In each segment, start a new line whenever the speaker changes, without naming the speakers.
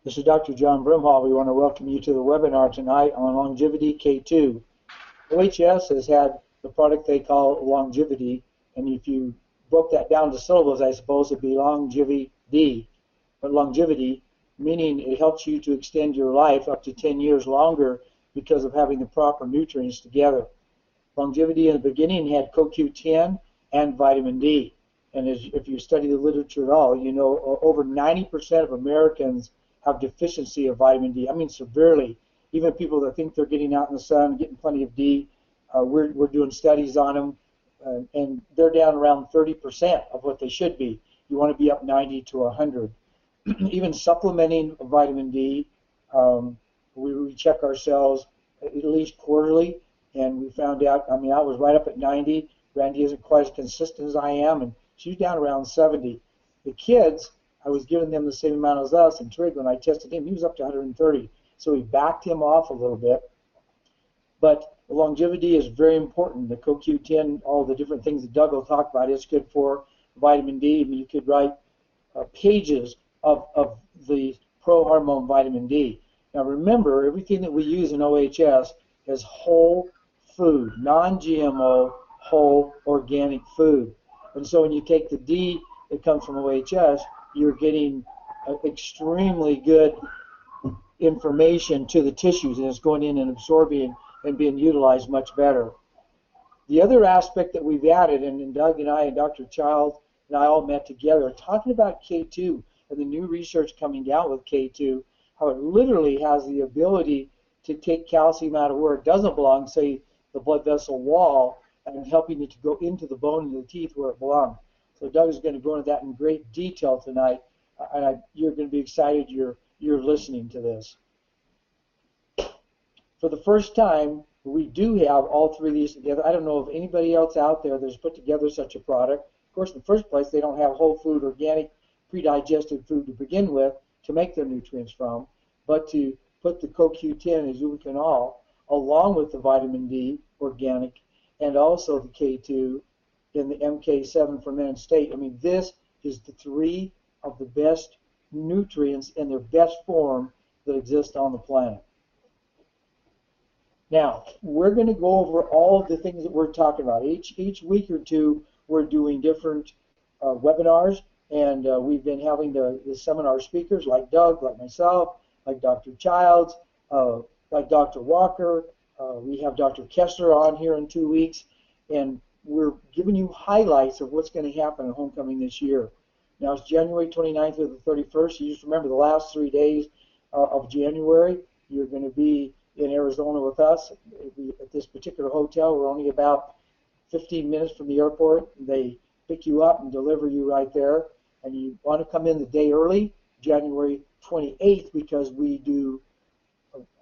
This is Dr. John Brimhall. We want to welcome you to the webinar tonight on Longevi Dk2. OHS has had the product they call Longevi-D, and if you broke that down to syllables, I suppose it'd be Longevi-D. But longevity, meaning it helps you to extend your life up to 10 years longer because of having the proper nutrients together. Longevity in the beginning had CoQ10 and vitamin D. And if you study the literature at all, you know over 90% of Americans have deficiency of vitamin D. I mean severely. Even people that think they're getting out in the sun, getting plenty of D, we're doing studies on them, and they're down around 30% of what they should be. You want to be up 90 to 100. Even supplementing vitamin D, we check ourselves at least quarterly, and we found out, I mean, I was right up at 90. Randy isn't quite as consistent as I am, and she's down around 70. The kids, I was giving them the same amount as us, and Trig, when I tested him, he was up to 130. So we backed him off a little bit. But longevity is very important. The CoQ10, all the different things that Doug will talk about, it's good for vitamin D. I mean, you could write pages of the pro-hormone vitamin D. Now remember, everything that we use in OHS is whole food, non-GMO, whole organic food. And so when you take the D that comes from OHS, you're getting extremely good information to the tissues, and it's going in and absorbing and being utilized much better. The other aspect that we've added, and Doug and I and Dr. Child and I all met together talking about K2 and the new research coming out with K2, how it literally has the ability to take calcium out of where it doesn't belong, say the blood vessel wall, and helping it to go into the bone and the teeth where it belongs. So Doug is going to go into that in great detail tonight, and you're going to be excited you're listening to this. For the first time, we do have all three of these together. I don't know of anybody else out there that's put together such a product. Of course, in the first place, they don't have whole food, organic, pre-digested food to begin with to make their nutrients from, but to put the CoQ10 and azucanol along with the vitamin D, organic, and also the K2 in the MK7 fermented state. I mean, this is the three of the best nutrients in their best form that exist on the planet. Now, we're going to go over all of the things that we're talking about. Each week or two, we're doing different webinars, and we've been having the seminar speakers like Doug, like myself, like Dr. Childs, like Dr. Walker. We have Dr. Kessler on here in 2 weeks, and we're giving you highlights of what's going to happen at Homecoming this year. Now, it's January 29th through the 31st. You just remember the last 3 days of January. You're going to be in Arizona with us at this particular hotel. We're only about 15 minutes from the airport. They pick you up and deliver you right there. And you want to come in the day early, January 28th, because we do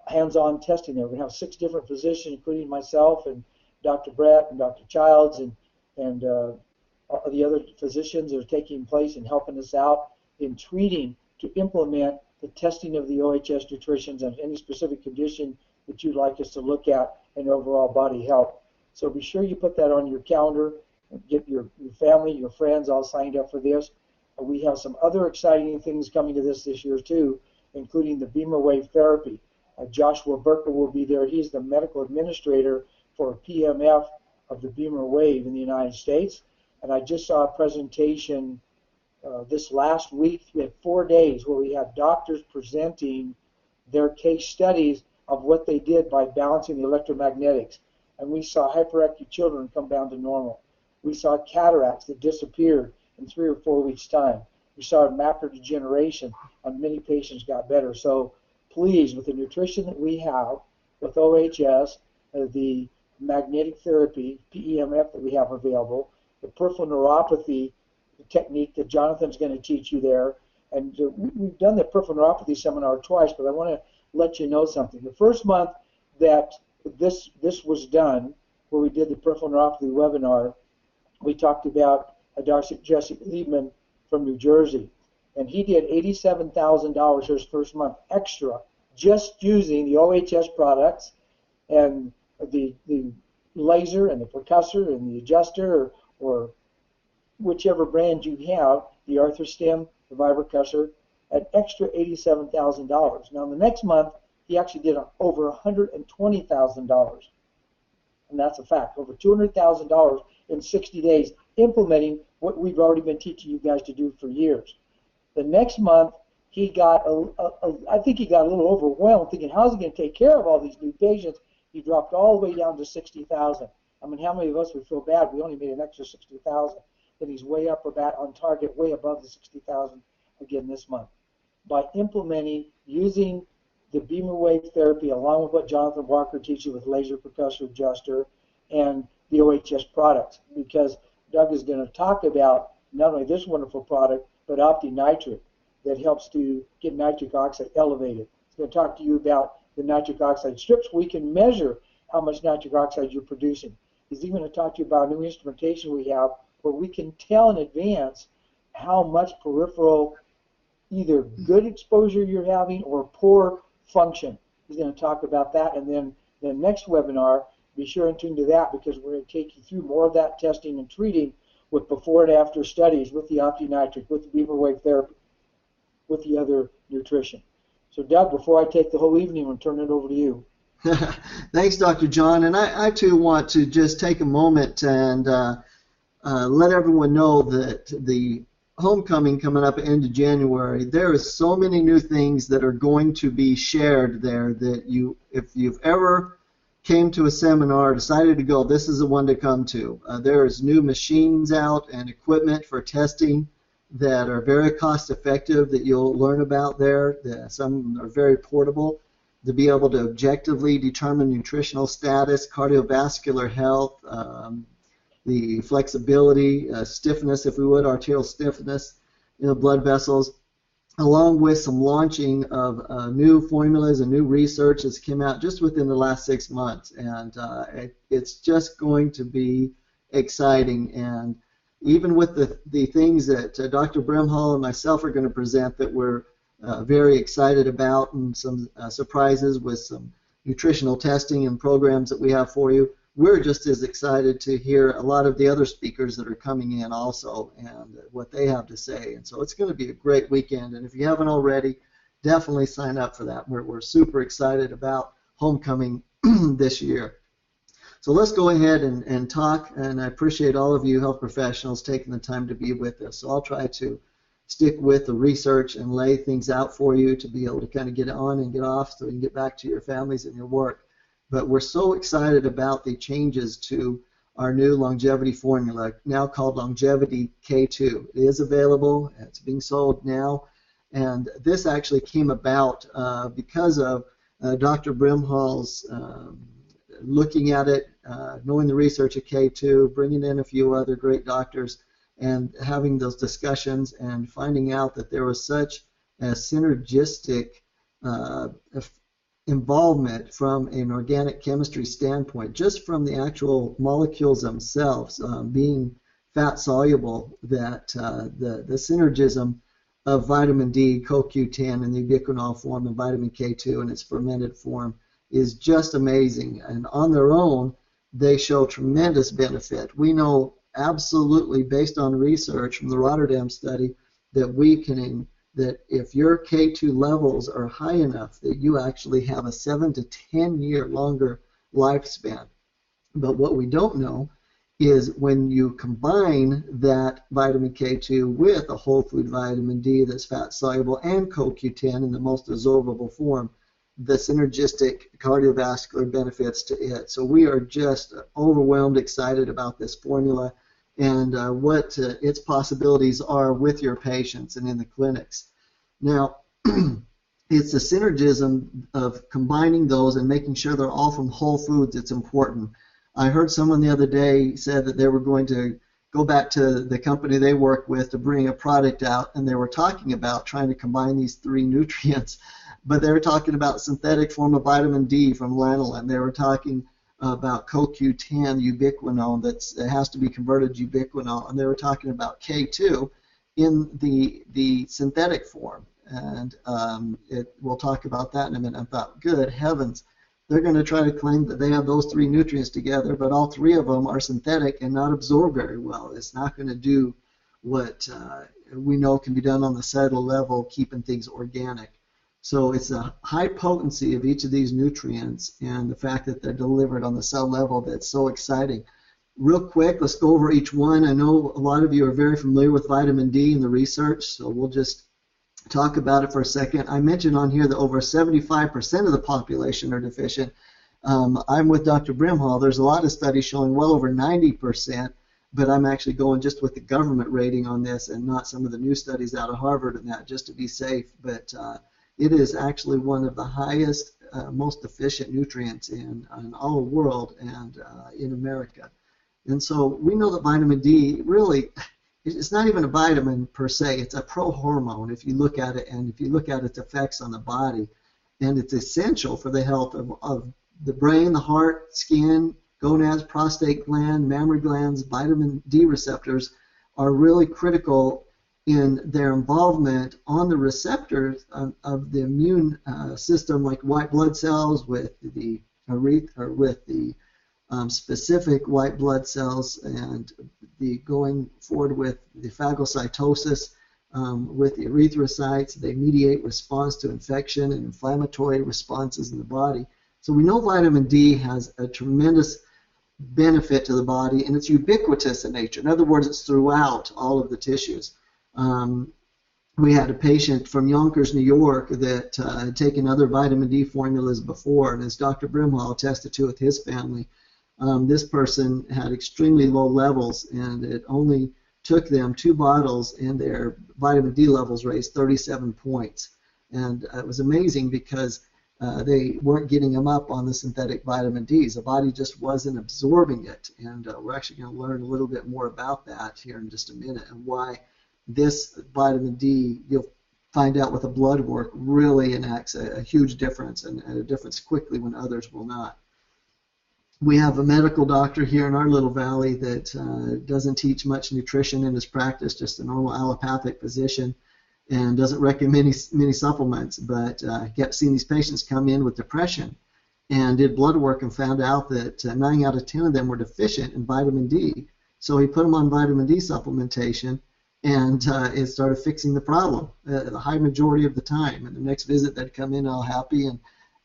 hands-on testing there. We have 6 different physicians, including myself and Dr. Brett and Dr. Childs and the other physicians that are taking place and helping us out in treating to implement the testing of the OHS nutrition and any specific condition that you'd like us to look at in overall body health. So be sure you put that on your calendar, get your family, your friends all signed up for this. We have some other exciting things coming to this year too, including the Beamer Wave therapy. Joshua Burker will be there. He's the medical administrator for PMF of the Beamer Wave in the United States. And I just saw a presentation this last week. We had 4 days where we had doctors presenting their case studies of what they did by balancing the electromagnetics. And we saw hyperactive children come down to normal. We saw cataracts that disappeared in 3 or 4 weeks' time. We saw macular degeneration, and many patients got better. So please, with the nutrition that we have, with OHS, the magnetic therapy, PEMF that we have available, the peripheral neuropathy technique that Jonathan's going to teach you there, and we've done the peripheral neuropathy seminar twice, but I want to let you know something. The first month that this was done, where we did the peripheral neuropathy webinar, we talked about Jesse Liebman from New Jersey, and he did $87,000 his first month extra just using the OHS products and the laser and the percussor and the adjuster or whichever brand you have, the ArthroStem, the Vibrocussor, an extra $87,000. Now, the next month, he actually did over $120,000. And that's a fact, over $200,000 in 60 days, implementing what we've already been teaching you guys to do for years. The next month, he got, I think he got a little overwhelmed, thinking, how's he going to take care of all these new patients? He dropped all the way down to $60,000. I mean, how many of us would feel bad? We only made an extra $60,000. Then he's way up on target, way above the $60,000 again this month. By implementing, using the Beamer wave therapy, along with what Jonathan Walker teaches with laser percussive adjuster and the OHS products, because Doug is going to talk about not only this wonderful product, but OptiNitric that helps to get nitric oxide elevated. He's going to talk to you about the nitric oxide strips. We can measure how much nitric oxide you're producing. He's even going to talk to you about new instrumentation we have where we can tell in advance how much peripheral either good exposure you're having or poor function. He's going to talk about that, and then the next webinar, be sure and tune to that because we're going to take you through more of that testing and treating with before and after studies with the OptiNitric, with the Beamer wave therapy, with the other nutrition. So Doug, before I take the whole evening, I'll turn it over to you.
Thanks, Dr. John. And I too want to just take a moment and let everyone know that the homecoming coming up at the end of January, there is so many new things that are going to be shared there that if you've ever came to a seminar, decided to go, this is the one to come to. There's new machines out and equipment for testing that are very cost effective that you'll learn about there. Some are very portable to be able to objectively determine nutritional status, cardiovascular health, the flexibility, stiffness, if we would, arterial stiffness in the blood vessels, along with some launching of new formulas and new research that's come out just within the last 6 months. And it's just going to be exciting. And even with the things that Dr. Brimhall and myself are going to present that we're very excited about, and some surprises with some nutritional testing and programs that we have for you, we're just as excited to hear a lot of the other speakers that are coming in also and what they have to say. And so it's going to be a great weekend. And if you haven't already, definitely sign up for that. We're super excited about homecoming this year. So let's go ahead and talk. And I appreciate all of you health professionals taking the time to be with us. So I'll try to stick with the research and lay things out for you to be able to kind of get on and get off so you can get back to your families and your work. But we're so excited about the changes to our new longevity formula, now called Longevi Dk2. It is available. It's being sold now. And this actually came about because of Dr. Brimhall's looking at it, knowing the research at K2, bringing in a few other great doctors, and having those discussions and finding out that there was such a synergistic involvement from an organic chemistry standpoint, just from the actual molecules themselves being fat soluble, that the synergism of vitamin D, CoQ10, and the ubiquinol form, and vitamin K2 in its fermented form is just amazing. And on their own, they show tremendous benefit. We know absolutely, based on research from the Rotterdam study, that that if your K2 levels are high enough that you actually have a 7 to 10 year longer lifespan. But what we don't know is when you combine that vitamin K2 with a whole food vitamin D that's fat soluble and CoQ10 in the most absorbable form, the synergistic cardiovascular benefits to it. So we are just overwhelmed, excited about this formula and what its possibilities are with your patients and in the clinics. Now, it's the synergism of combining those and making sure they're all from whole foods that's important. I heard someone the other day said that they were going to go back to the company they work with to bring a product out, and they were talking about trying to combine these three nutrients, but they were talking about synthetic form of vitamin D from lanolin. They were talking about CoQ10 ubiquinol that has to be converted to ubiquinol, and they were talking about K2 in the synthetic form, and we'll talk about that in a minute. I thought, good heavens, they're going to try to claim that they have those three nutrients together, but all three of them are synthetic and not absorb very well. It's not going to do what we know can be done on the cellular level, keeping things organic. So it's a high potency of each of these nutrients and the fact that they're delivered on the cell level that's so exciting. Real quick, let's go over each one. I know a lot of you are very familiar with vitamin D and the research, so we'll just talk about it for a second. I mentioned on here that over 75% of the population are deficient. I'm with Dr. Brimhall. There's a lot of studies showing well over 90%, but I'm actually going just with the government rating on this and not some of the new studies out of Harvard and that, just to be safe. But it is actually one of the highest, most deficient nutrients in all the world and in America. And so we know that vitamin D really, it's not even a vitamin per se, it's a prohormone if you look at it, and if you look at its effects on the body. And it's essential for the health of the brain, the heart, skin, gonads, prostate gland, mammary glands. Vitamin D receptors are really critical in their involvement on the receptors of the immune system, like white blood cells with the specific white blood cells, and the going forward with the phagocytosis with the erythrocytes. They mediate response to infection and inflammatory responses in the body. So we know vitamin D has a tremendous benefit to the body, and it's ubiquitous in nature. In other words, it's throughout all of the tissues. We had a patient from Yonkers, New York, that had taken other vitamin D formulas before, and as Dr. Brimhall attested to with his family, this person had extremely low levels, and it only took them 2 bottles, and their vitamin D levels raised 37 points. And it was amazing because they weren't getting them up on the synthetic vitamin Ds. The body just wasn't absorbing it, and we're actually going to learn a little bit more about that here in just a minute, and why this vitamin D, you'll find out with the blood work, really enacts a huge difference, and a difference quickly when others will not. We have a medical doctor here in our little valley that doesn't teach much nutrition in his practice, just a normal allopathic physician, and doesn't recommend many supplements, but kept seeing these patients come in with depression and did blood work and found out that 9 out of 10 of them were deficient in vitamin D. So he put them on vitamin D supplementation, and it started fixing the problem the high majority of the time. And the next visit they'd come in all happy,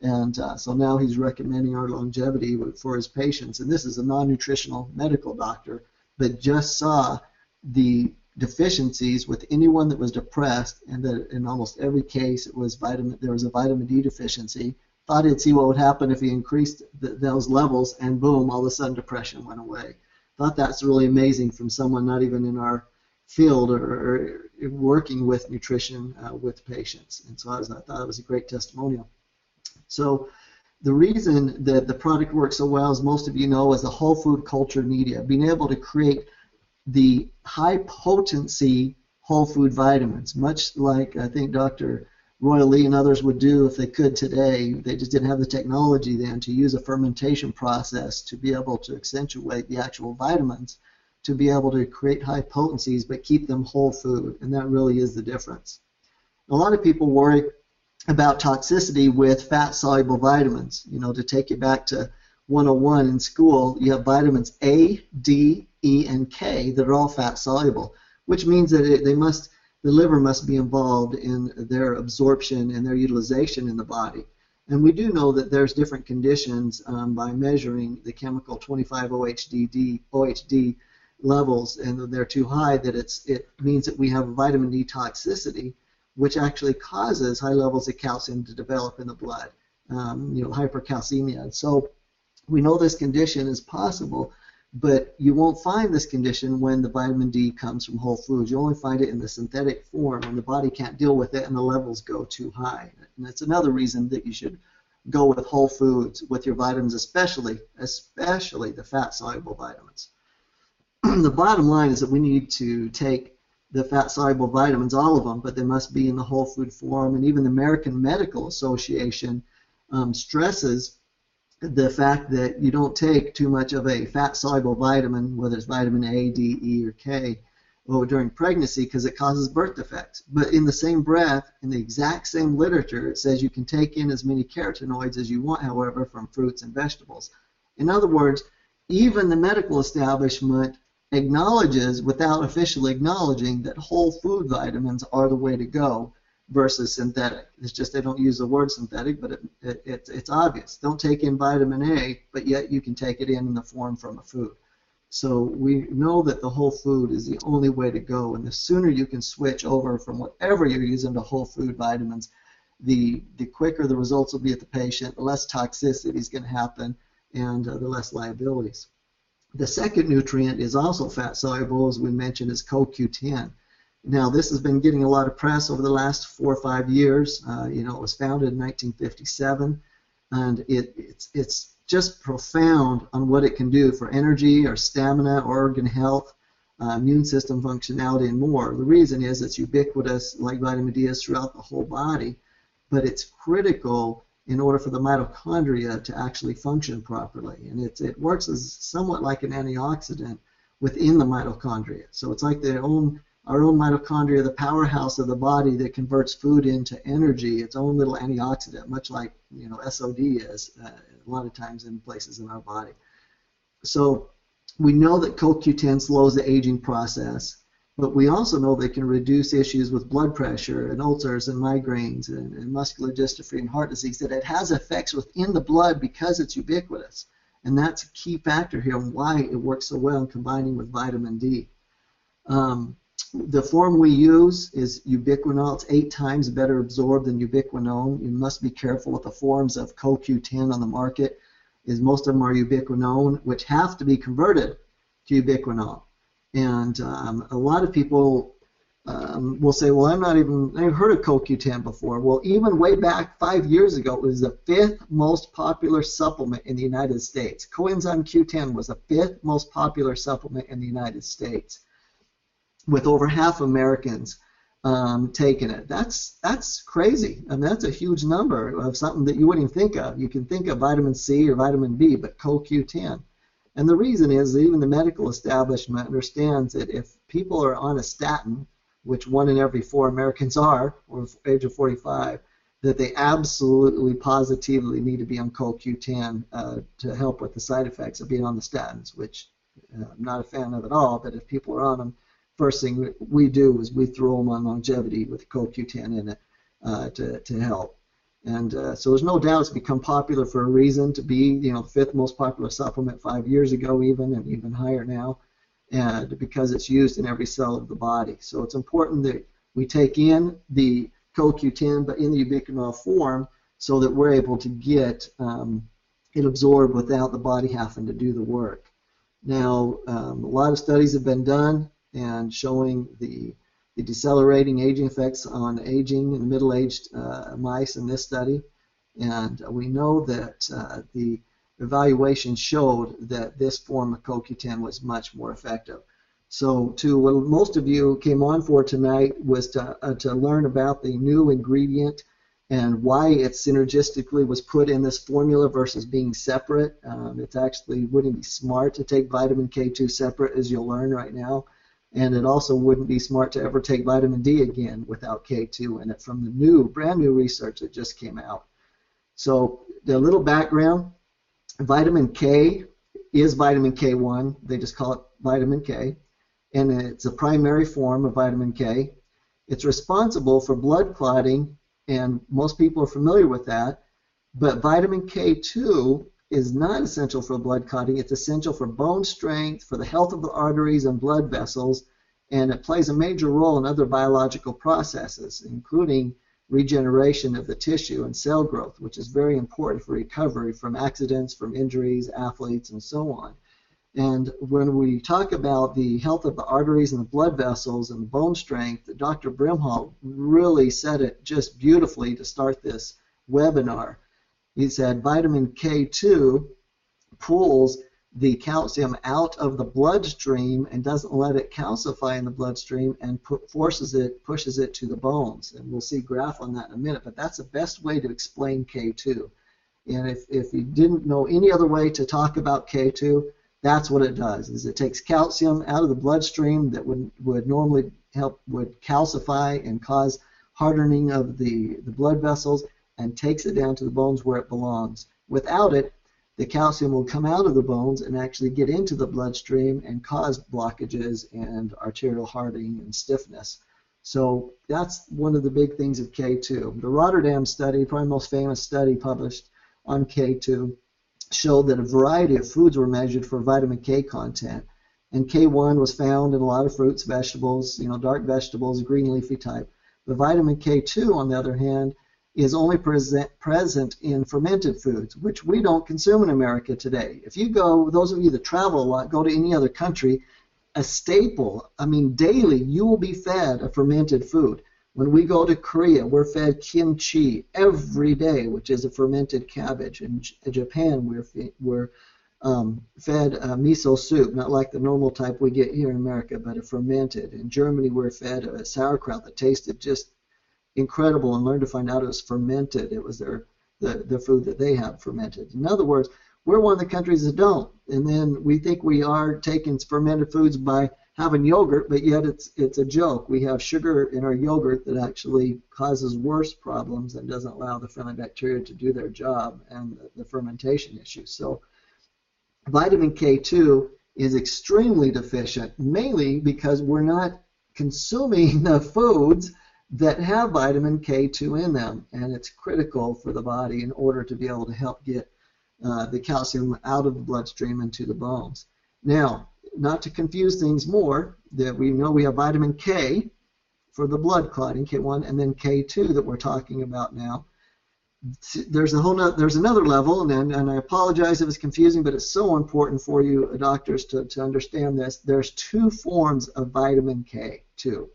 and so now he's recommending our longevity for his patients. And this is a non-nutritional medical doctor that just saw the deficiencies with anyone that was depressed, and that in almost every case it was there was a vitamin D deficiency. Thought he'd see what would happen if he increased those levels, and boom, all of a sudden depression went away. Thought that's really amazing from someone not even in our field or working with nutrition with patients. And so I thought it was a great testimonial. So the reason that the product works so well, as most of you know, is the whole food culture media, being able to create the high potency whole food vitamins, much like I think Dr. Roy Lee and others would do if they could today. They just didn't have the technology then to use a fermentation process to be able to accentuate the actual vitamins, to be able to create high potencies but keep them whole food, and that really is the difference. A lot of people worry about toxicity with fat-soluble vitamins. You know, to take you back to 101 in school, you have vitamins A, D, E, and K that are all fat-soluble, which means that the liver must be involved in their absorption and their utilization in the body. And we do know that there's different conditions by measuring the chemical 25-OHD levels, and they're too high, that it means that we have vitamin D toxicity, which actually causes high levels of calcium to develop in the blood, hypercalcemia. And so we know this condition is possible, but you won't find this condition when the vitamin D comes from whole foods. You only find it in the synthetic form when the body can't deal with it and the levels go too high. And that's another reason that you should go with whole foods with your vitamins, especially the fat-soluble vitamins. The bottom line is that we need to take the fat-soluble vitamins, all of them, but they must be in the whole food form. And even the American Medical Association stresses the fact that you don't take too much of a fat-soluble vitamin, whether it's vitamin A, D, E, or K, during pregnancy, because it causes birth defects. But in the same breath, in the exact same literature, it says you can take in as many carotenoids as you want, however, from fruits and vegetables. In other words, even the medical establishment acknowledges, without officially acknowledging, that whole food vitamins are the way to go versus synthetic. It's just they don't use the word synthetic, but it's obvious. Don't take in vitamin A, but yet you can take it in the form from a food. So we know that the whole food is the only way to go, and the sooner you can switch over from whatever you're using to whole food vitamins, the quicker the results will be at the patient, the less toxicity is going to happen, and the less liabilities. The second nutrient is also fat soluble, as we mentioned, is CoQ10. Now, this has been getting a lot of press over the last 4 or 5 years. It was founded in 1957, and it's just profound on what it can do for energy or stamina, organ health, immune system functionality, and more. The reason is it's ubiquitous, like vitamin D is, throughout the whole body, but it's critical in order for the mitochondria to actually function properly. And it works as somewhat like an antioxidant within the mitochondria. So it's like our own mitochondria, the powerhouse of the body that converts food into energy, its own little antioxidant, much like SOD is a lot of times in places in our body. So we know that CoQ10 slows the aging process, but we also know they can reduce issues with blood pressure and ulcers and migraines and muscular dystrophy and heart disease, that it has effects within the blood because it's ubiquitous. And that's a key factor here on why it works so well in combining with vitamin D. The form we use is ubiquinol. It's 8 times better absorbed than ubiquinone. You must be careful with the forms of CoQ10 on the market, is most of them are ubiquinone, which have to be converted to ubiquinol. And a lot of people will say, well, I've heard of CoQ10 before. Well, even way back 5 years ago, it was the 5th most popular supplement in the United States. Coenzyme Q10 was the 5th most popular supplement in the United States, with over half Americans taking it. That's crazy. I mean, that's a huge number of something that you wouldn't even think of. You can think of vitamin C or vitamin B, but CoQ10. And the reason is that even the medical establishment understands that if people are on a statin, which 1 in every 4 Americans are, or age of 45, that they absolutely positively need to be on CoQ10 to help with the side effects of being on the statins, which I'm not a fan of at all, but if people are on them, first thing we do is we throw them on Longevi-D with CoQ10 in it to help. And so there's no doubt it's become popular for a reason, to be the 5th most popular supplement 5 years ago even, and even higher now, and because it's used in every cell of the body. So it's important that we take in the CoQ10 but in the ubiquinol form so that we're able to get it absorbed without the body having to do the work. Now, a lot of studies have been done and showing the decelerating aging effects on aging in middle-aged mice in this study, and we know that the evaluation showed that this form of CoQ10 was much more effective. So what most of you came on for tonight was to learn about the new ingredient and why it synergistically was put in this formula versus being separate. It actually wouldn't be smart to take vitamin K2 separate, as you'll learn right now. And it also wouldn't be smart to ever take vitamin D again without K2 in it, from the brand new research that just came out. So the little background, vitamin K is vitamin K1. They just call it vitamin K. And it's a primary form of vitamin K. It's responsible for blood clotting, and most people are familiar with that. But vitamin K2 is not essential for blood clotting. It's essential for bone strength, for the health of the arteries and blood vessels, and it plays a major role in other biological processes, including regeneration of the tissue and cell growth, which is very important for recovery from accidents, from injuries, athletes, and so on. And when we talk about the health of the arteries and the blood vessels and the bone strength, Dr. Brimhall really said it just beautifully to start this webinar. He said vitamin K2 pulls the calcium out of the bloodstream and doesn't let it calcify in the bloodstream, and pushes it to the bones. And we'll see a graph on that in a minute, but that's the best way to explain K2. And if you didn't know any other way to talk about K2, that's what it does, is it takes calcium out of the bloodstream that would normally would calcify and cause hardening of the blood vessels, and takes it down to the bones where it belongs. Without it, the calcium will come out of the bones and actually get into the bloodstream and cause blockages and arterial hardening and stiffness. So that's one of the big things of K2. The Rotterdam study, probably the most famous study published on K2, showed that a variety of foods were measured for vitamin K content. And K1 was found in a lot of fruits, vegetables, dark vegetables, green leafy type. The vitamin K2, on the other hand, is only present in fermented foods, which we don't consume in America today. If you go, those of you that travel a lot, go to any other country, a staple, daily you will be fed a fermented food. When we go to Korea, we're fed kimchi every day, which is a fermented cabbage. In Japan, we're fed miso soup, not like the normal type we get here in America, but a fermented. In Germany, we're fed a sauerkraut that tasted just incredible, and learned to find out it was fermented. It was the food that they have fermented. In other words, we're one of the countries that don't. And then we think we are taking fermented foods by having yogurt, but yet it's a joke. We have sugar in our yogurt that actually causes worse problems and doesn't allow the friendly bacteria to do their job and the fermentation issues. So vitamin K2 is extremely deficient, mainly because we're not consuming the foods that have vitamin K2 in them, and it's critical for the body in order to be able to help get the calcium out of the bloodstream into the bones. Now, not to confuse things more, that we know we have vitamin K for the blood clotting, K1, and then K2 that we're talking about now. There's another level, and I apologize if it's confusing, but it's so important for you doctors to understand this. There's two forms of vitamin K2.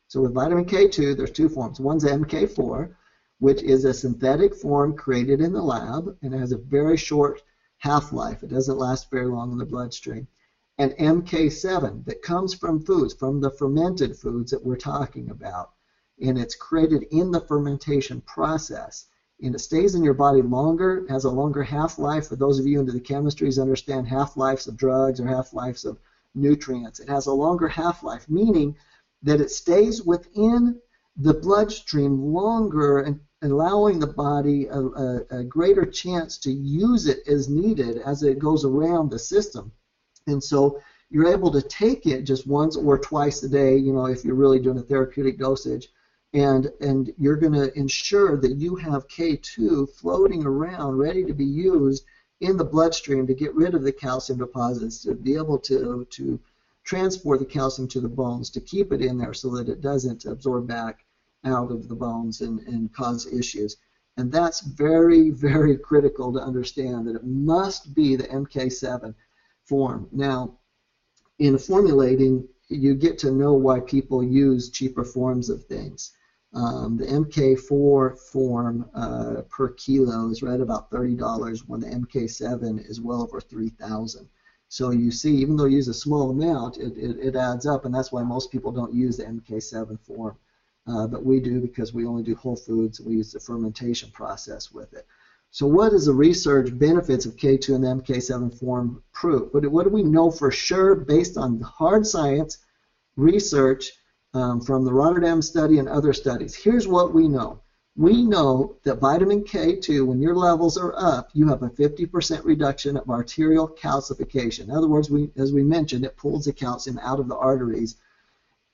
So with vitamin K2, there's two forms. One's MK4, which is a synthetic form created in the lab, and it has a very short half-life. It doesn't last very long in the bloodstream. And MK7 that comes from foods, from the fermented foods that we're talking about, and it's created in the fermentation process. And it stays in your body longer, has a longer half-life. For those of you into the chemistries understand half-lives of drugs or half-lives of nutrients. It has a longer half-life, meaning that it stays within the bloodstream longer and allowing the body a greater chance to use it as needed as it goes around the system. And so you're able to take it just once or twice a day, if you're really doing a therapeutic dosage, and you're going to ensure that you have K2 floating around ready to be used in the bloodstream to get rid of the calcium deposits, to be able to transport the calcium to the bones, to keep it in there so that it doesn't absorb back out of the bones and cause issues. And that's very, very critical to understand, that it must be the MK7 form. Now, in formulating, you get to know why people use cheaper forms of things. The MK4 form per kilo is right about $30, when the MK7 is well over $3,000. So you see, even though you use a small amount, it adds up, and that's why most people don't use the MK7 form. But we do, because we only do whole foods. We use the fermentation process with it. So what is the research benefits of K2 and the MK7 form prove? What do we know for sure based on hard science research from the Rotterdam study and other studies? Here's what we know. We know that vitamin K2, when your levels are up, you have a 50% reduction of arterial calcification. In other words, as we mentioned, it pulls the calcium out of the arteries.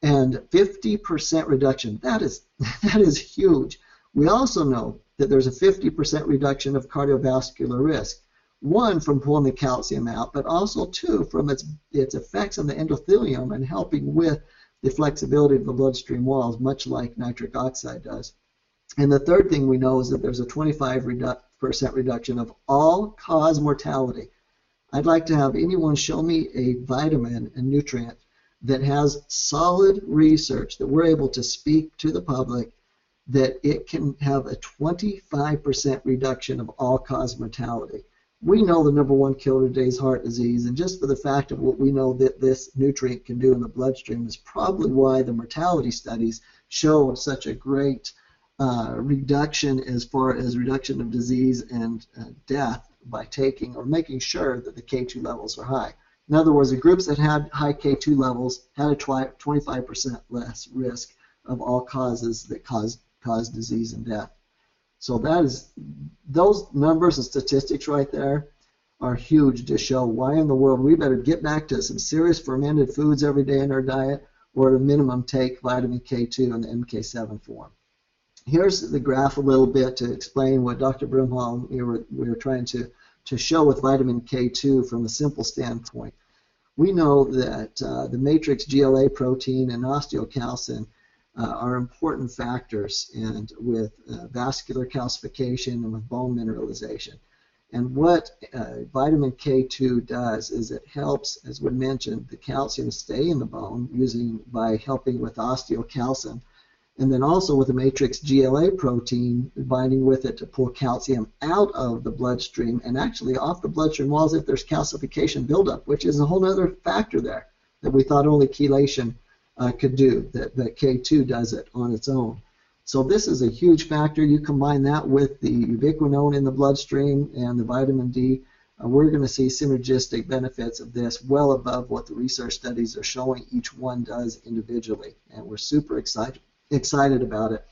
And 50% reduction, that is huge. We also know that there's a 50% reduction of cardiovascular risk. One, from pulling the calcium out, but also two, from its effects on the endothelium and helping with the flexibility of the bloodstream walls, much like nitric oxide does. And the third thing we know is that there's a 25% reduction of all-cause mortality. I'd like to have anyone show me a vitamin and nutrient that has solid research that we're able to speak to the public that it can have a 25% reduction of all-cause mortality. We know the number one killer today is heart disease, and just for the fact of what we know that this nutrient can do in the bloodstream is probably why the mortality studies show such a great reduction as far as reduction of disease and death by taking or making sure that the K2 levels are high. In other words, the groups that had high K2 levels had a 25% less risk of all causes that cause disease and death. So that is, those numbers and statistics right there are huge to show why in the world we better get back to some serious fermented foods every day in our diet, or at a minimum take vitamin K2 in the MK7 form. Here's the graph a little bit to explain what Dr. Brimhall we were trying to show with vitamin K2 from a simple standpoint. We know that the matrix GLA protein and osteocalcin are important factors and with vascular calcification and with bone mineralization. And what vitamin K2 does is it helps, as we mentioned, the calcium stay in the bone by helping with osteocalcin, and then also with the matrix GLA protein binding with it to pull calcium out of the bloodstream and actually off the bloodstream walls if there's calcification buildup, which is a whole other factor there that we thought only chelation could do, that K2 does it on its own. So this is a huge factor. You combine that with the ubiquinone in the bloodstream and the vitamin D, we're going to see synergistic benefits of this well above what the research studies are showing each one does individually. And we're super excited about it.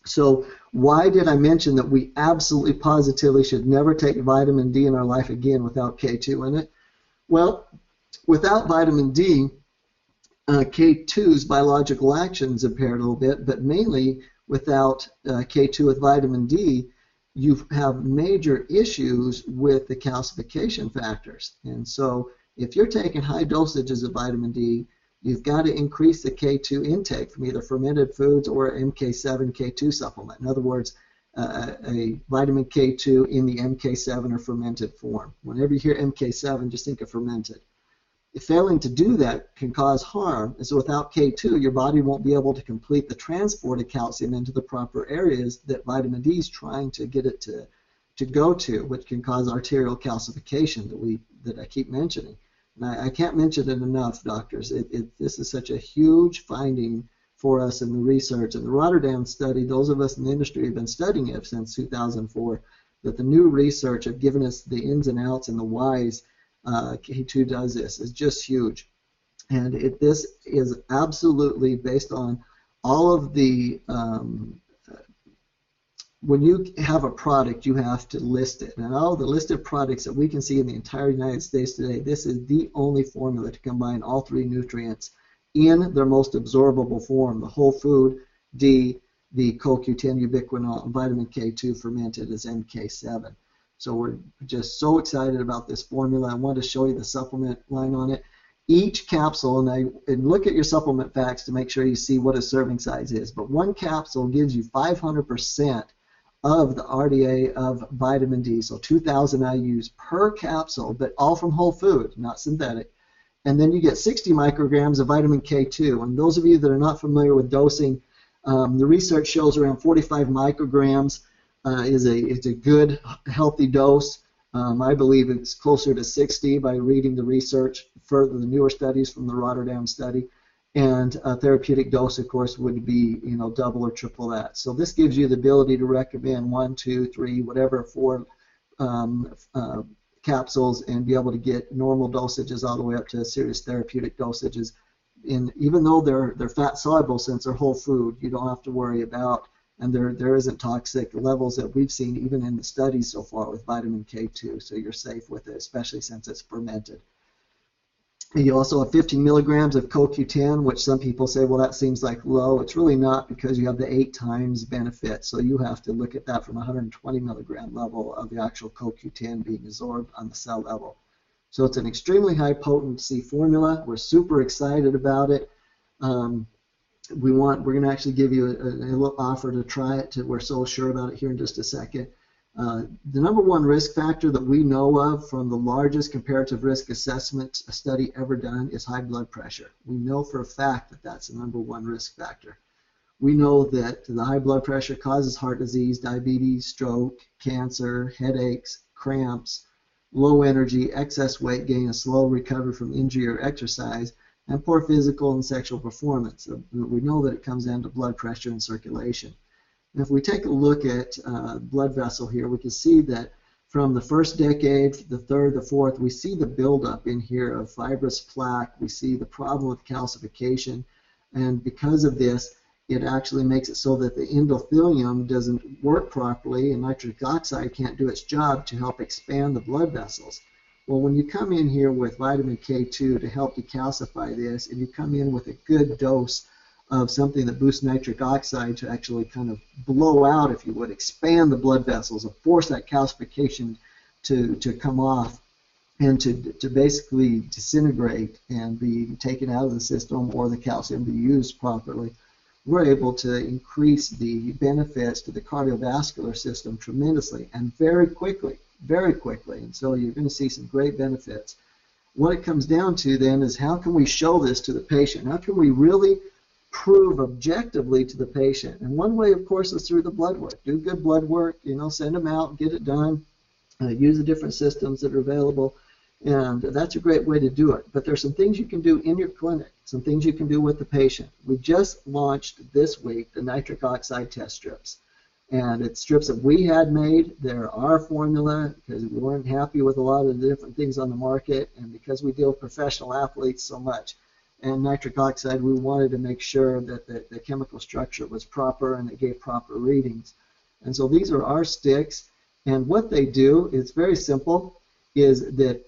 So why did I mention that we absolutely positively should never take vitamin D in our life again without K2 in it? Well, without vitamin D, K2's biological action is impaired a little bit, but mainly without K2 with vitamin D, you have major issues with the calcification factors. And so if you're taking high dosages of vitamin D, you've got to increase the K2 intake from either fermented foods or MK7 K2 supplement. In other words, a vitamin K2 in the MK7 or fermented form. Whenever you hear MK7, just think of fermented. Failing to do that can cause harm, as without K2, your body won't be able to complete the transport of calcium into the proper areas that vitamin D is trying to get it to go to, which can cause arterial calcification that I keep mentioning. And I can't mention it enough, doctors. This is such a huge finding for us in the research. And the Rotterdam study, those of us in the industry have been studying it since 2004, that the new research have given us the ins and outs and the whys. K2 does this is just huge, and this is absolutely based on all of the when you have a product, you have to list it, and all the listed products that we can see in the entire United States today, this is the only formula to combine all three nutrients in their most absorbable form: the whole food D, the CoQ10 ubiquinol, and vitamin K2 fermented as MK7. So we're just so excited about this formula. I wanted to show you the supplement line on it. Each capsule, and look at your supplement facts to make sure you see what a serving size is, but one capsule gives you 500% of the RDA of vitamin D, so 2,000 IUs per capsule, but all from whole food, not synthetic. And then you get 60 micrograms of vitamin K2. And those of you that are not familiar with dosing, the research shows around 45 micrograms is a good, healthy dose. I believe it's closer to 60 by reading the research, further the newer studies from the Rotterdam study. And a therapeutic dose, of course, would be double or triple that. So this gives you the ability to recommend 1, 2, 3, whatever, 4 capsules, and be able to get normal dosages all the way up to serious therapeutic dosages. And even though they're fat soluble, since they're whole food, you don't have to worry about. And there isn't toxic levels that we've seen even in the studies so far with vitamin K2, so you're safe with it, especially since it's fermented. You also have 15 milligrams of CoQ10, which some people say, well, that seems like low. It's really not, because you have the 8 times benefit, so you have to look at that from 120 milligram level of the actual CoQ10 being absorbed on the cell level. So it's an extremely high potency formula. We're super excited about it. We're going to actually give you a little offer to try it. We're so sure about it here in just a second. The number one risk factor that we know of from the largest comparative risk assessment study ever done is high blood pressure. We know for a fact that that's the number one risk factor. We know that the high blood pressure causes heart disease, diabetes, stroke, cancer, headaches, cramps, low energy, excess weight gain, a slow recovery from injury or exercise, and poor physical and sexual performance. We know that it comes down to blood pressure and circulation. And if we take a look at blood vessel here, we can see that from the first decade, the third, the fourth, we see the buildup in here of fibrous plaque. We see the problem with calcification. And because of this, it actually makes it so that the endothelium doesn't work properly, and nitric oxide can't do its job to help expand the blood vessels. Well, when you come in here with vitamin K2 to help decalcify this, and you come in with a good dose of something that boosts nitric oxide to actually kind of blow out, if you would, expand the blood vessels and force that calcification to come off and to basically disintegrate and be taken out of the system, or the calcium be used properly, we're able to increase the benefits to the cardiovascular system tremendously and very quickly. And so you're going to see some great benefits. What it comes down to then is, how can we show this to the patient? How can we really prove objectively to the patient? And one way, of course, is through the blood work. Do good blood work, send them out, get it done, use the different systems that are available, and that's a great way to do it. But there's some things you can do in your clinic, some things you can do with the patient. We just launched this week the nitric oxide test strips. And it's strips that we had made. They're our formula because we weren't happy with a lot of the different things on the market, and because we deal with professional athletes so much. And nitric oxide, we wanted to make sure that the chemical structure was proper and it gave proper readings. And so these are our sticks, and what they do, it's very simple, is that,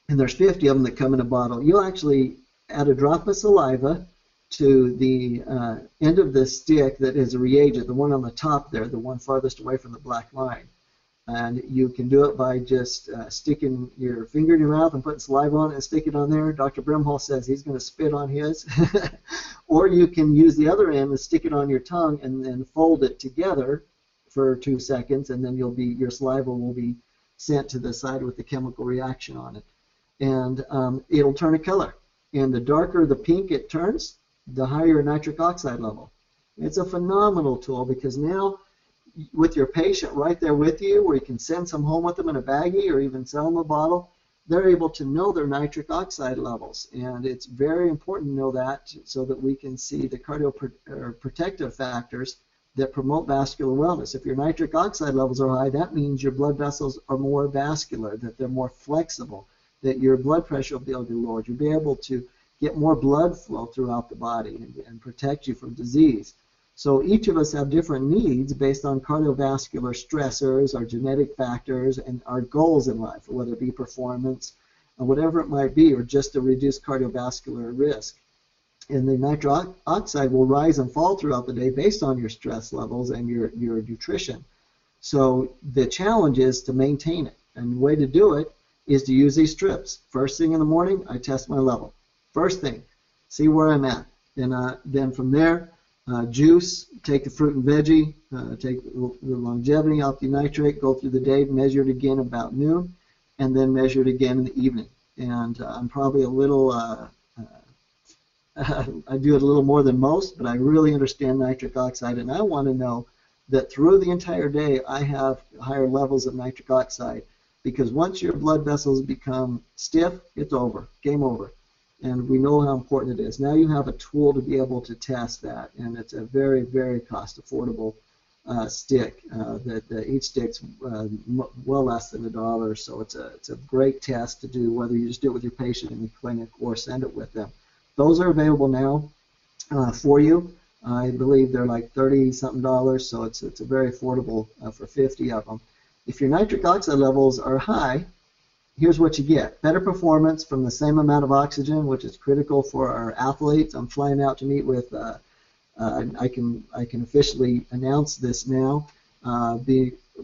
and there's 50 of them that come in a bottle, you'll actually add a drop of saliva to the end of the stick that is a reagent, the one on the top there, the one farthest away from the black line. And you can do it by just sticking your finger in your mouth and putting saliva on it and stick it on there. Dr. Brimhall says he's going to spit on his. Or you can use the other end and stick it on your tongue and then fold it together for 2 seconds, and then your saliva will be sent to the side with the chemical reaction on it. And it'll turn a color. And the darker the pink it turns, the higher nitric oxide level. It's a phenomenal tool, because now with your patient right there with you, where you can send some home with them in a baggie or even sell them a bottle, they're able to know their nitric oxide levels. And it's very important to know that, so that we can see the cardioprotective factors that promote vascular wellness. If your nitric oxide levels are high, that means your blood vessels are more vascular, that they're more flexible, that your blood pressure will be able to be lowered. You'll be able to get more blood flow throughout the body and protect you from disease. So each of us have different needs based on cardiovascular stressors, our genetic factors, and our goals in life, whether it be performance, or whatever it might be, or just to reduce cardiovascular risk. And the nitric oxide will rise and fall throughout the day based on your stress levels and your nutrition. So the challenge is to maintain it. And the way to do it is to use these strips. First thing in the morning, I test my level. First thing, see where I'm at. And then from there, juice, take the fruit and veggie, take the Longevi OptiNitrate, go through the day, measure it again about noon, and then measure it again in the evening. And I'm probably a little, I do it a little more than most, but I really understand nitric oxide, and I want to know that through the entire day I have higher levels of nitric oxide, because once your blood vessels become stiff, it's over, game over. And we know how important it is. Now you have a tool to be able to test that, and it's a very, very cost-affordable stick. Each stick's well less than $1, so it's a great test to do, whether you just do it with your patient in the clinic or send it with them. Those are available now for you. I believe they're like $30-something, so it's a very affordable for 50 of them. If your nitric oxide levels are high, here's what you get. Better performance from the same amount of oxygen, which is critical for our athletes. I'm flying out to meet with, I can officially announce this now.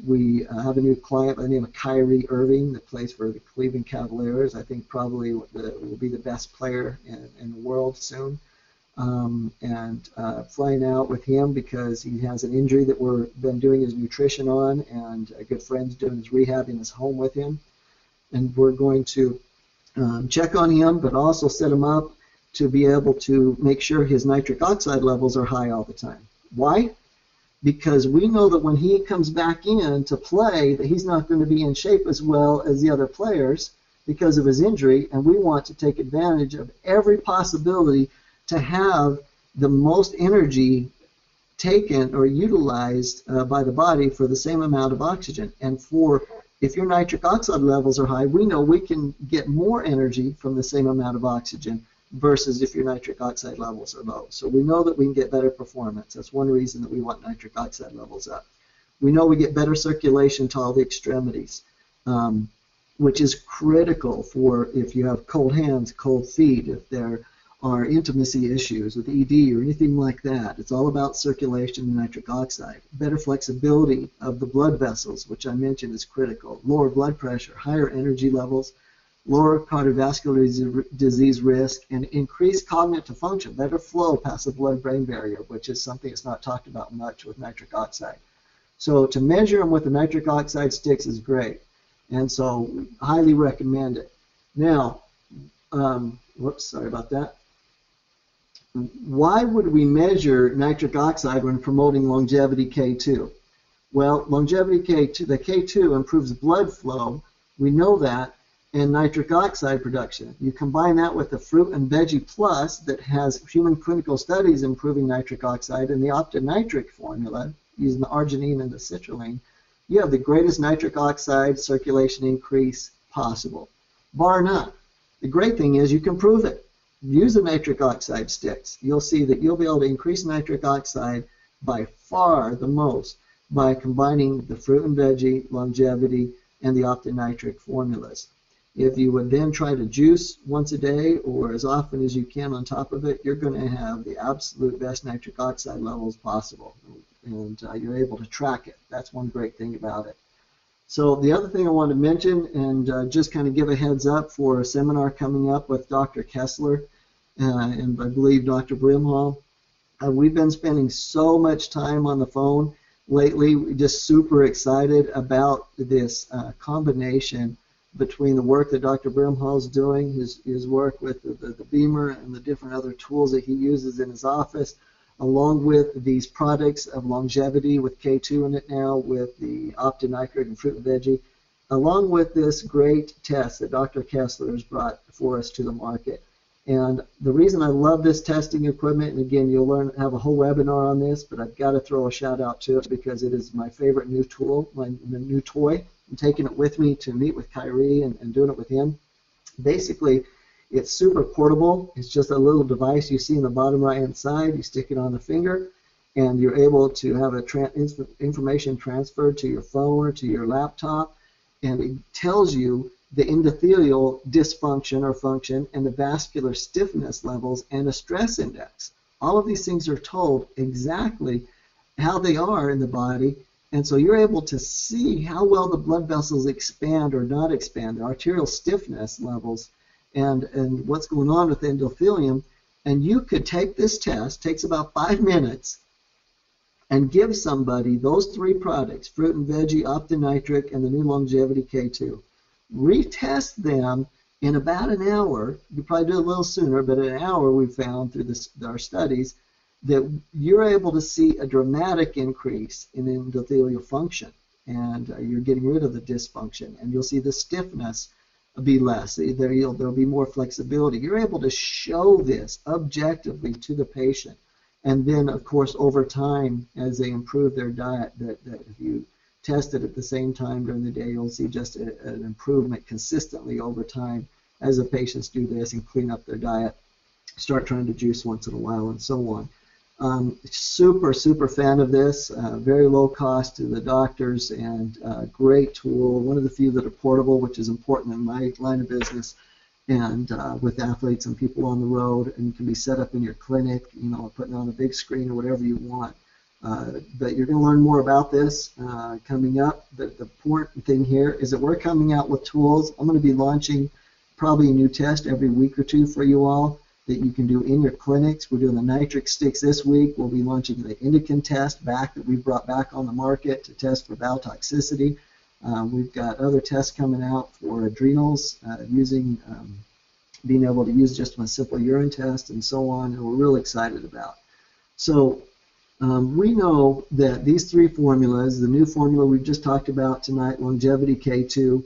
We have a new client by the name of Kyrie Irving that plays for the Cleveland Cavaliers. I think probably will be the best player in the world soon. Flying out with him because he has an injury that we've been doing his nutrition on, and a good friend's doing his rehab in his home with him. And we're going to check on him, but also set him up to be able to make sure his nitric oxide levels are high all the time. Why? Because we know that when he comes back in to play, that he's not going to be in shape as well as the other players because of his injury, and we want to take advantage of every possibility to have the most energy taken or utilized by the body for the same amount of oxygen. And if your nitric oxide levels are high, we know we can get more energy from the same amount of oxygen versus if your nitric oxide levels are low. So we know that we can get better performance. That's one reason that we want nitric oxide levels up. We know we get better circulation to all the extremities, which is critical for if you have cold hands, cold feet, if there are intimacy issues with ED or anything like that. It's all about circulation and nitric oxide. Better flexibility of the blood vessels, which I mentioned is critical. Lower blood pressure, higher energy levels, lower cardiovascular disease risk, and increased cognitive function, better flow past the blood-brain barrier, which is something that's not talked about much with nitric oxide. So to measure them with the nitric oxide sticks is great, and so highly recommend it. Now, whoops, sorry about that. Why would we measure nitric oxide when promoting Longevi K2? Well, Longevi K2, the K2 improves blood flow, we know that, and nitric oxide production. You combine that with the Fruit and Veggie Plus that has human clinical studies improving nitric oxide and the OptiNitric formula using the arginine and the citrulline, you have the greatest nitric oxide circulation increase possible, bar none. The great thing is you can prove it. Use the nitric oxide sticks. You'll see that you'll be able to increase nitric oxide by far the most by combining the Fruit and Veggie, Longevity, and the OptiNitric formulas. If you would then try to juice once a day or as often as you can on top of it, you're going to have the absolute best nitric oxide levels possible, and you're able to track it. That's one great thing about it. So the other thing I want to mention, and just kind of give a heads up for a seminar coming up with Dr. Kessler and I believe Dr. Brimhall. We've been spending so much time on the phone lately. We're just super excited about this combination between the work that Dr. Brimhall is doing, his work with the Beamer and the different other tools that he uses in his office, along with these products of Longevity with K2 in it now, with the OptiNitric and Fruit and Veggie, along with this great test that Dr. Kessler has brought for us to the market. And the reason I love this testing equipment, and again, you'll have a whole webinar on this, but I've got to throw a shout out to it because it is my favorite new tool, my new toy. I'm taking it with me to meet with Kyrie and doing it with him. Basically, it's super portable. It's just a little device you see in the bottom right-hand side. You stick it on the finger, and you're able to have information transferred to your phone or to your laptop, and it tells you the endothelial dysfunction or function and the vascular stiffness levels and a stress index. All of these things are told exactly how they are in the body, and so you're able to see how well the blood vessels expand or not expand, the arterial stiffness levels, and what's going on with the endothelium. And you could take this test, takes about 5 minutes, and give somebody those 3 products, Fruit and Veggie, OptiNitric, and the new Longevity K2. Retest them in about an hour. You probably do it a little sooner, but in an hour we found through our studies that you're able to see a dramatic increase in endothelial function, and you're getting rid of the dysfunction, and you'll see the stiffness be less. There'll be more flexibility. You're able to show this objectively to the patient, and then of course over time as they improve their diet, that if you test it at the same time during the day, you'll see just an improvement consistently over time as the patients do this and clean up their diet, start trying to juice once in a while, and so on. Super fan of this. Very low cost to the doctors, and great tool. One of the few that are portable, which is important in my line of business, and with athletes and people on the road, and can be set up in your clinic, putting on a big screen or whatever you want. But you're going to learn more about this coming up. The important thing here is that we're coming out with tools. I'm going to be launching probably a new test every week or two for you all that you can do in your clinics. We're doing the nitric sticks this week. We'll be launching the indican test that we brought back on the market to test for bowel toxicity. We've got other tests coming out for adrenals, using being able to use just a simple urine test and so on, and we're really excited about. So we know that these 3 formulas, the new formula we've just talked about tonight, Longevity K2,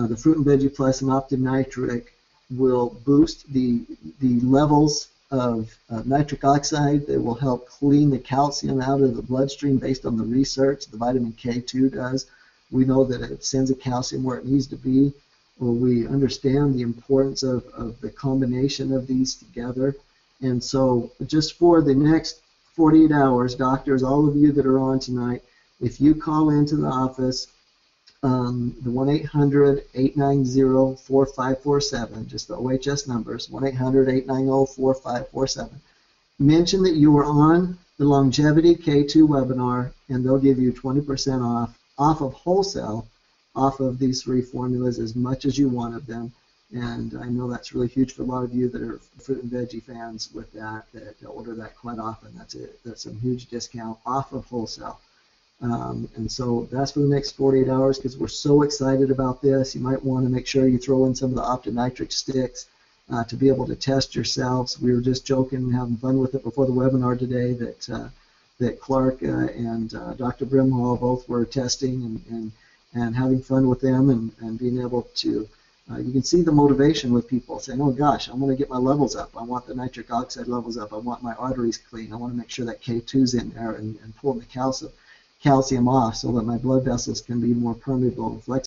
the Fruit and Veggie Plus, and OptiNitric, will boost the levels of nitric oxide. They will help clean the calcium out of the bloodstream based on the research the vitamin K2 does. We know that it sends the calcium where it needs to be. we understand the importance of the combination of these together. And so just for the next 48 hours, doctors, all of you that are on tonight, if you call into the office, the 1-800-890-4547, just the OHS numbers, 1-800-890-4547. Mention that you were on the Longevi Dk2 webinar, and they'll give you 20% off of wholesale, off of these 3 formulas, as much as you want of them. And I know that's really huge for a lot of you that are fruit and veggie fans with that order that quite often. That's a huge discount off of wholesale. And so that's for the next 48 hours because we're so excited about this. You might want to make sure you throw in some of the optinitric sticks to be able to test yourselves. We were just joking and having fun with it before the webinar today that Clark and Dr. Brimhall both were testing and having fun with them and being able to, you can see the motivation with people saying, oh gosh, I want to get my levels up. I want the nitric oxide levels up. I want my arteries clean. I want to make sure that K2's in there and pulling the calcium off so that my blood vessels can be more permeable and flexible.